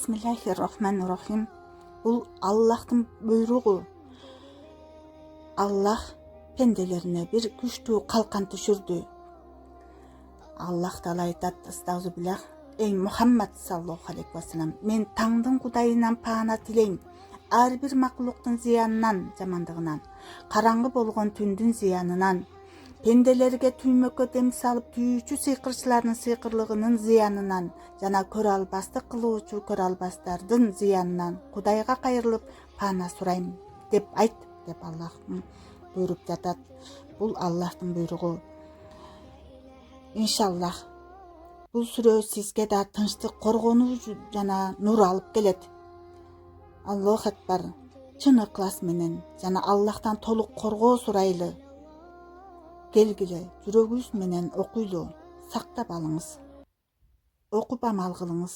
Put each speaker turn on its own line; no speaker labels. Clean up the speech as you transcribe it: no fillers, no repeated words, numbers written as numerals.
Bismillahirrahmanirrahim. Бұл Аллахтың бұйрығы. Аллах пенделеріне бір күшті қалқан түшірді. Аллах Таала айтады, астағфируллах, ей Мұхаммад саллаллаху алейхи вассалам, мен таңдың құдайынан пана тілейм. Әрбір мақлуқтың зиянынан, жамандығынан, қараңғы болған түндің зиянынан, пенделерге түймөккө дем салып түйүүчү сыйкырчылардын сыйкырлыгынын зиянынан жана көрө албастык кылуучу көрө албастардын зиянынан Кудайга кайрылып пана сурайм деп айт деп Аллах буйруп жатат. Бул Аллахтын буйругу. Иншаллах бул сүрө сизге да тынчтык, коргонуу жана нур алып келет. Аллаху акбар. Чын ыклас менен жана Аллахтан толук коргоо сурайлы. Келгиле, жүрөгүңүз менен окуйлу, сактап алыңыз. Окуп амал кылыңыз.